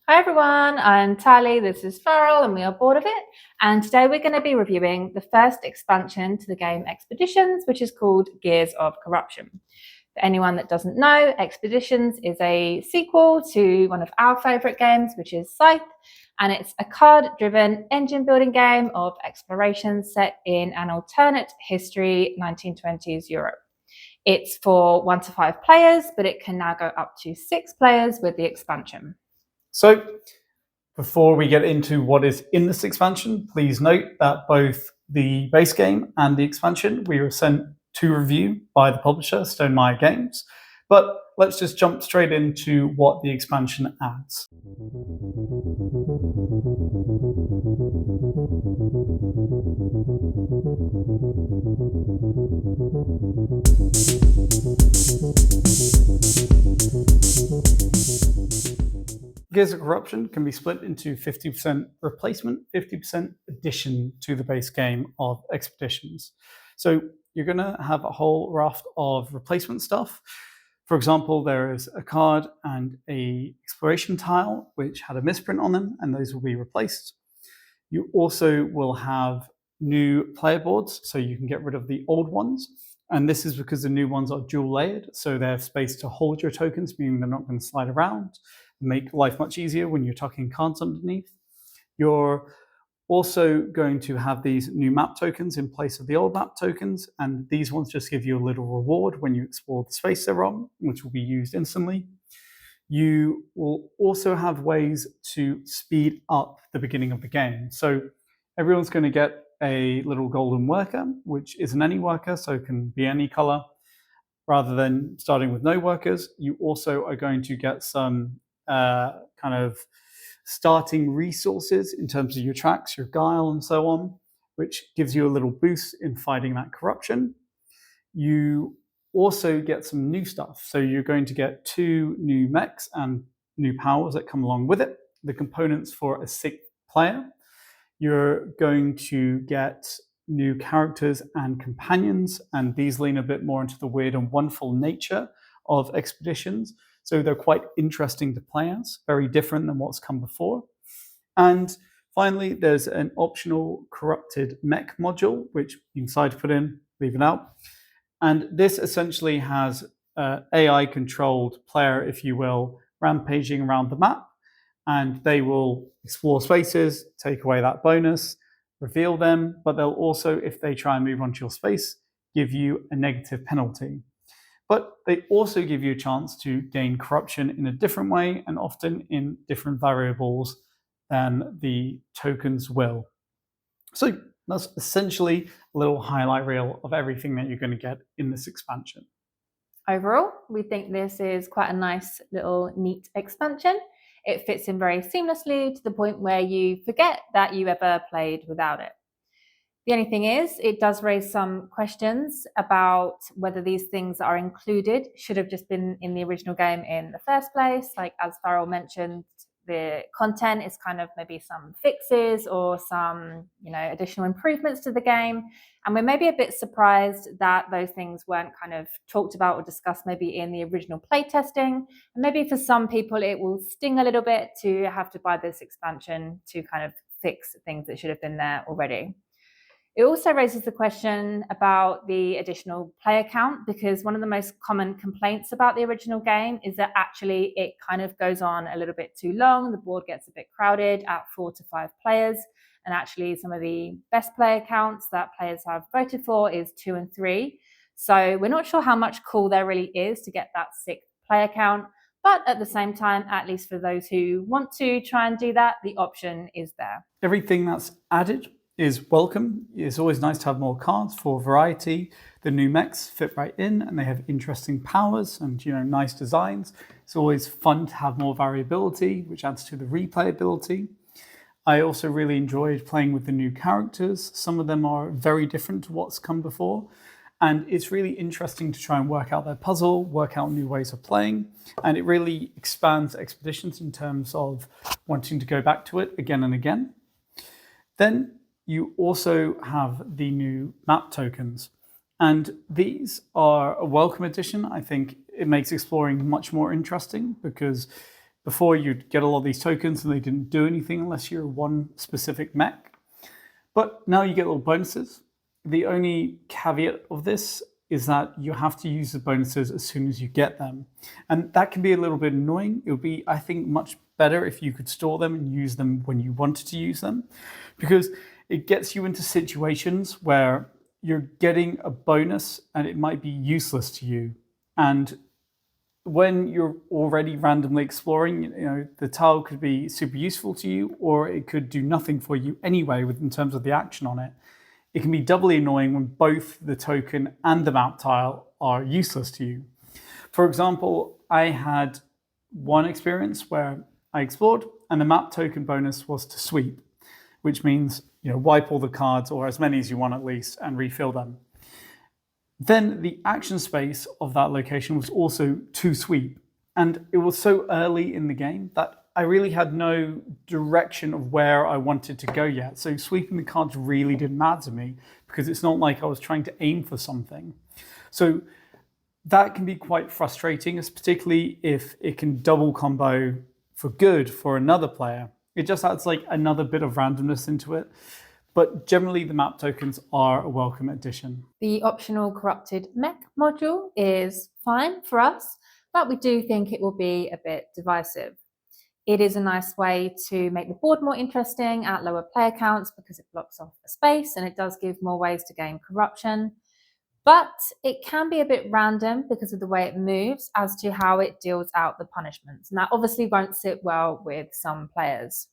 Hi everyone, I'm Tali, this is Farrell, and we are bored of it. And today we're going to be reviewing the first expansion to the game Expeditions, which is called Gears of Corruption. For anyone that doesn't know, Expeditions is a sequel to one of our favourite games, which is Scythe, and it's a card-driven engine-building game of exploration set in an alternate history 1920s Europe. It's for 1 to 5 players, but it can now go up to 6 players with the expansion. So before we get into what is in this expansion, please note that both the base game and the expansion we were sent to review by the publisher, Stonemaier Games. But let's just jump straight into what the expansion adds. Gears of Corruption can be split into 50% replacement, 50% addition to the base game of Expeditions. So you're going to have a whole raft of replacement stuff. For example, there is a card and an exploration tile which had a misprint on them, and those will be replaced. You also will have new player boards, so you can get rid of the old ones. And this is because the new ones are dual layered, so they have space to hold your tokens, meaning they're not going to slide around. Make life much easier when you're tucking cards underneath. You're also going to have these new map tokens in place of the old map tokens, and these ones just give you a little reward when you explore the space they're on, which will be used instantly. You will also have ways to speed up the beginning of the game. So everyone's going to get a little golden worker, which isn't any worker, so it can be any color. Rather than starting with no workers, you also are going to get some kind of starting resources in terms of your tracks, your guile, and so on, which gives you a little boost in fighting that corruption. You also get some new stuff. So you're going to get 2 new mechs and new powers that come along with it, the components for a 6th player. You're going to get new characters and companions, and these lean a bit more into the weird and wonderful nature of Expeditions. So they're quite interesting to play as, very different than what's come before. And finally, there's an optional corrupted mech module, which you can decide to put in, leave it out. And this essentially has an AI-controlled player, if you will, rampaging around the map. And they will explore spaces, take away that bonus, reveal them, but they'll also, if they try and move onto your space, give you a negative penalty. But they also give you a chance to gain corruption in a different way and often in different variables than the tokens will. So that's essentially a little highlight reel of everything that you're going to get in this expansion. Overall, we think this is quite a nice little neat expansion. It fits in very seamlessly to the point where you forget that you ever played without it. The only thing is, it does raise some questions about whether these things that are included should have just been in the original game in the first place. Like as Farrell mentioned, the content is kind of maybe some fixes or some, additional improvements to the game. And we're maybe a bit surprised that those things weren't kind of talked about or discussed maybe in the original playtesting. And maybe for some people, it will sting a little bit to have to buy this expansion to kind of fix things that should have been there already. It also raises the question about the additional player count, because one of the most common complaints about the original game is that actually it kind of goes on a little bit too long. The board gets a bit crowded at 4 to 5 players. And actually some of the best player counts that players have voted for is 2 and 3. So we're not sure how much cool there really is to get that 6th player count. But at the same time, at least for those who want to try and do that, the option is there. Everything that's added is welcome. It's always nice to have more cards for variety. The new mechs fit right in and they have interesting powers and nice designs. It's always fun to have more variability, which adds to the replayability. I also really enjoyed playing with the new characters. Some of them are very different to what's come before. And it's really interesting to try and work out their puzzle, work out new ways of playing. And it really expands Expeditions in terms of wanting to go back to it again and again. Then you also have the new map tokens. And these are a welcome addition. I think it makes exploring much more interesting because Before, you'd get a lot of these tokens and they didn't do anything unless you're one specific mech. But now you get little bonuses. The only caveat of this is that you have to use the bonuses as soon as you get them. And that can be a little bit annoying. It would be, I think, much better if you could store them and use them when you wanted to use them, because it gets you into situations where you're getting a bonus and it might be useless to you. And when you're already randomly exploring, the tile could be super useful to you, or it could do nothing for you anyway in terms of the action on it. It can be doubly annoying when both the token and the map tile are useless to you. For example, I had one experience where I explored and the map token bonus was to sweep, which means wipe all the cards, or as many as you want at least, and refill them. Then the action space of that location was also to sweep. And it was so early in the game that I really had no direction of where I wanted to go yet. So sweeping the cards really didn't matter to me, because it's not like I was trying to aim for something. So that can be quite frustrating, particularly if it can double combo for good for another player. It just adds like another bit of randomness into it. But generally, the map tokens are a welcome addition. The optional corrupted mech module is fine for us, but we do think it will be a bit divisive. It is a nice way to make the board more interesting at lower player counts because it blocks off a space and it does give more ways to gain corruption. But it can be a bit random because of the way it moves as to how it deals out the punishments. And that obviously won't sit well with some players.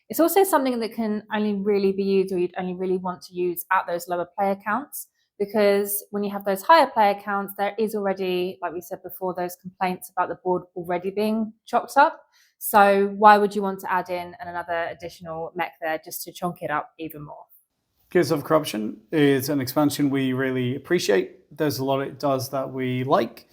It's also something that can only really be used, or you'd only really want to use at those lower player counts, because when you have those higher player counts, there is already, like we said before, those complaints about the board already being chopped up. So why would you want to add in another additional mech there just to chunk it up even more? Gears of Corruption is an expansion we really appreciate. There's a lot it does that we like.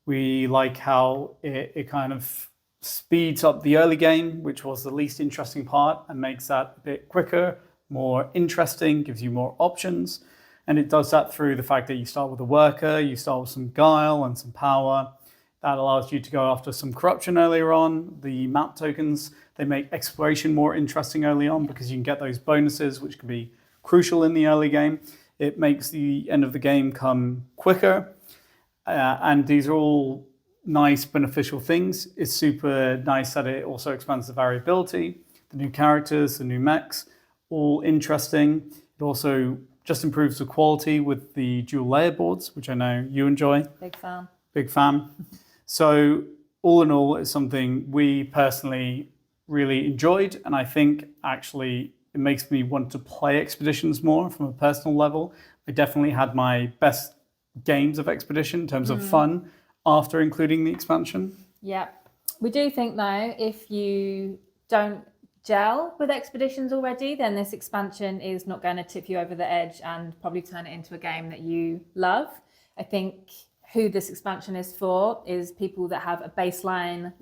We like how it kind of speeds up the early game, which was the least interesting part, and makes that a bit quicker, more interesting, gives you more options. And it does that through the fact that you start with a worker, you start with some guile and some power. That allows you to go after some corruption earlier on. The map tokens, they make exploration more interesting early on because you can get those bonuses, which can be crucial in the early game. It makes the end of the game come quicker. And these are all nice, beneficial things. It's super nice that it also expands the variability, the new characters, the new mechs, all interesting. It also just improves the quality with the dual layer boards, which I know you enjoy. Big fan. Big fan. So all in all, it's something we personally really enjoyed. And I think actually it makes me want to play Expeditions more from a personal level. I definitely had my best games of Expedition in terms of fun after including the expansion. Yeah. We do think though, if you don't gel with Expeditions already, then this expansion is not going to tip you over the edge and probably turn it into a game that you love. I think who this expansion is for is people that have a baseline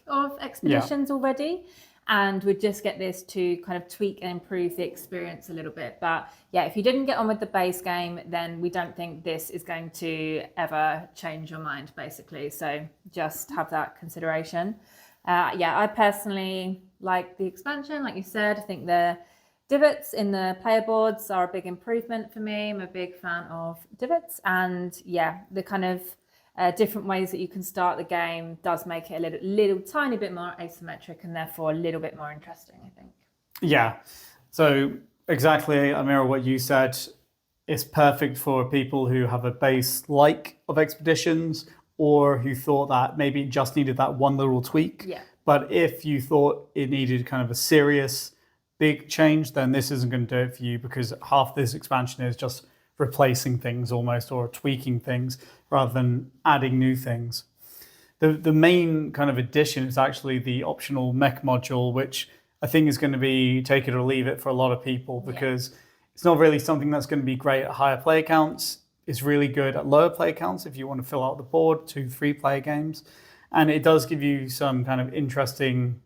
of Expeditions already, and would just get this to kind of tweak and improve the experience a little bit. But yeah, if you didn't get on with the base game, then we don't think this is going to ever change your mind, basically. So just have that consideration. I personally like the expansion. Like you said, I think the divots in the player boards are a big improvement for me. I'm a big fan of divots, and yeah, the kind of different ways that you can start the game does make it a little tiny bit more asymmetric and therefore a little bit more interesting, I think. Yeah, so exactly, I mirror what you said. It's perfect for people who have a base of Expeditions, or who thought that maybe it just needed that one little tweak. Yeah. But if you thought it needed kind of a serious big change, then this isn't going to do it for you, because half this expansion is just replacing things almost, or tweaking things rather than adding new things. The main kind of addition is actually the optional mech module, which I think is going to be take it or leave it for a lot of people, because it's not really something that's going to be great at higher player counts. It's really good at lower player counts if you want to fill out the board, 2-3 player games. And it does give you some kind of interesting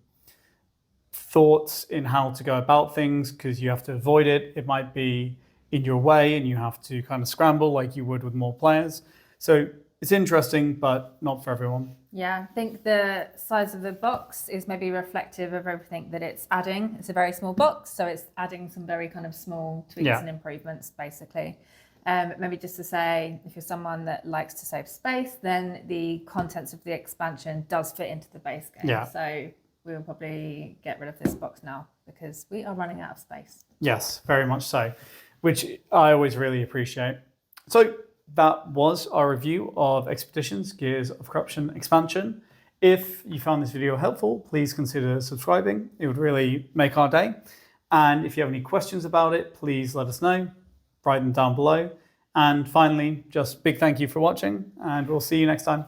thoughts in how to go about things, because you have to avoid it. It might be in your way and you have to kind of scramble like you would with more players. So it's interesting, but not for everyone. Yeah, I think the size of the box is maybe reflective of everything that it's adding. It's a very small box, so it's adding some very kind of small tweaks and improvements, basically. Maybe just to say, if you're someone that likes to save space, then the contents of the expansion does fit into the base game. Yeah. So we will probably get rid of this box now because we are running out of space. Yes, very much so, which I always really appreciate. So that was our review of Expeditions Gears of Corruption expansion. If you found this video helpful, please consider subscribing. It would really make our day. And if you have any questions about it, please let us know. Write them down below. And finally, just big thank you for watching, and we'll see you next time.